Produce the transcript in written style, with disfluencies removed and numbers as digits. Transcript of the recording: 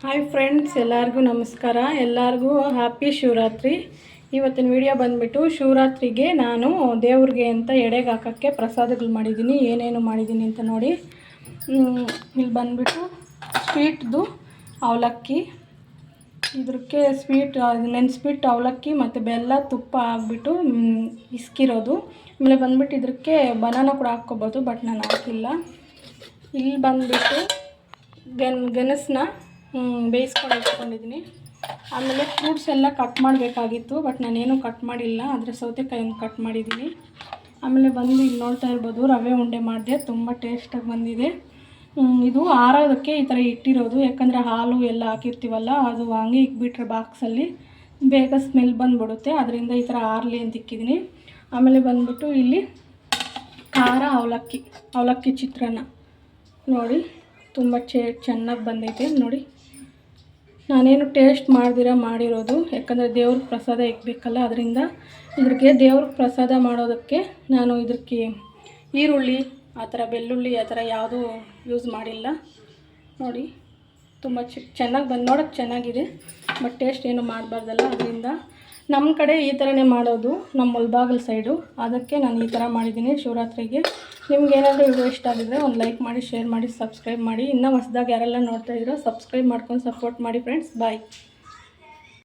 Hi friends, ಎಲ್ಲರಿಗೂ ನಮಸ್ಕಾರ. ಎಲ್ಲರಿಗೂ ಹ್ಯಾಪಿ ಶಿವರಾತ್ರಿ. ಇವತ್ತಿನ ವಿಡಿಯೋ ಬಂದುಬಿಟ್ಟು ಶಿವರಾತ್ರಿಗೆ ನಾನು ದೇವ್ರಿಗೆ ಅಂತ ಎಡೆಗೆ ಹಾಕೋಕ್ಕೆ ಪ್ರಸಾದಗಳು ಮಾಡಿದ್ದೀನಿ. ಏನೇನು ಮಾಡಿದ್ದೀನಿ ಅಂತ ನೋಡಿ. ಇಲ್ಲಿ ಬಂದುಬಿಟ್ಟು ಸ್ವೀಟ್ದು ಅವಲಕ್ಕಿ, ಇದಕ್ಕೆ ಸ್ವೀಟ್ ನೆನೆಸ್ಬಿಟ್ಟು ಅವಲಕ್ಕಿ ಮತ್ತು ಬೆಲ್ಲ ತುಪ್ಪ ಹಾಕ್ಬಿಟ್ಟು ಇಸ್ಕಿರೋದು. ಆಮೇಲೆ ಬಂದುಬಿಟ್ಟು ಇದಕ್ಕೆ ಬನಾನ ಕೂಡ ಹಾಕ್ಕೋಬೋದು, ಬಟ್ ನಾನು ಹಾಕಿಲ್ಲ. ಇಲ್ಲಿ ಬಂದುಬಿಟ್ಟು ಗೆಣಸನ್ನ ಬೇಯಿಸ್ಕೊಂಡು ಇಟ್ಕೊಂಡಿದ್ದೀನಿ. ಆಮೇಲೆ ಫ್ರೂಟ್ಸ್ ಎಲ್ಲ ಕಟ್ ಮಾಡಬೇಕಾಗಿತ್ತು, ಬಟ್ ನಾನೇನು ಕಟ್ ಮಾಡಿಲ್ಲ. ಆದರೆ ಸೌತೆಕಾಯಿಯನ್ನು ಕಟ್ ಮಾಡಿದ್ದೀನಿ. ಆಮೇಲೆ ಬಂದು ಇಲ್ಲಿ ನೋಡ್ತಾ ಇರ್ಬೋದು, ರವೆ ಉಂಡೆ ಮಾಡಿದೆ, ತುಂಬ ಟೇಸ್ಟಾಗಿ ಬಂದಿದೆ. ಇದು ಆರೋದಕ್ಕೆ ಈ ಥರ ಇಟ್ಟಿರೋದು, ಯಾಕಂದರೆ ಹಾಲು ಎಲ್ಲ ಹಾಕಿರ್ತೀವಲ್ಲ, ಅದು ಹಂಗೆ ಇಕ್ಬಿಟ್ರೆ ಬಾಕ್ಸಲ್ಲಿ ಬೇಗ ಸ್ಮೆಲ್ ಬಂದುಬಿಡುತ್ತೆ. ಅದರಿಂದ ಈ ಥರ ಆರಲಿ ಅಂತ ಇಕ್ಕಿದ್ದೀನಿ. ಆಮೇಲೆ ಬಂದುಬಿಟ್ಟು ಇಲ್ಲಿ ಖಾರ ಅವಲಕ್ಕಿ ಚಿತ್ರಾನ್ನ ನೋಡಿ, ತುಂಬ ಚೆನ್ನಾಗಿ ಬಂದೈತೆ ನೋಡಿ. ನಾನೇನು ಟೇಸ್ಟ್ ಮಾಡಿರೋದು, ಯಾಕಂದರೆ ದೇವ್ರಿಗೆ ಪ್ರಸಾದ ಇಕ್ಬೇಕಲ್ಲ, ಅದರಿಂದ ಇದ್ರಿಗೆ ದೇವ್ರಿಗೆ ಪ್ರಸಾದ ಮಾಡೋದಕ್ಕೆ ನಾನು ಇದಕ್ಕೆ ಈರುಳ್ಳಿ ಆ ಥರ ಬೆಳ್ಳುಳ್ಳಿ ಆ ಥರ ಯಾವುದೂ ಯೂಸ್ ಮಾಡಿಲ್ಲ ನೋಡಿ. ತುಂಬ ಚೆನ್ನಾಗಿ ನೋಡೋಕ್ಕೆ ಚೆನ್ನಾಗಿದೆ, ಬಟ್ ಟೇಸ್ಟ್ ಏನು ಮಾಡಬಾರ್ದಲ್ಲ. ಅದರಿಂದ ನಮ್ಮ ಕಡೆ ಈ ಥರನೇ ಮಾಡೋದು, ನಮ್ಮ ಮುಳಬಾಗಿಲು ಸೈಡು. ಅದಕ್ಕೆ ನಾನು ಈ ಥರ ಮಾಡಿದ್ದೀನಿ ಶಿವರಾತ್ರಿಗೆ. ನಿಮ್ಗೆ ಏನಾದರೂ ವಿಡಿಯೋ ಇಷ್ಟ ಆಗಿದ್ರೆ ಒಂದು ಲೈಕ್ ಮಾಡಿ, ಶೇರ್ ಮಾಡಿ, ಸಬ್ಸ್ಕ್ರೈಬ್ ಮಾಡಿ. ಇನ್ನೂ ಹೊಸದಾಗಿ ಯಾರೆಲ್ಲ ನೋಡ್ತಾ ಇದ್ದೀರೋ ಸಬ್ಸ್ಕ್ರೈಬ್ ಮಾಡ್ಕೊಂಡು ಸಪೋರ್ಟ್ ಮಾಡಿ ಫ್ರೆಂಡ್ಸ್. ಬಾಯ್.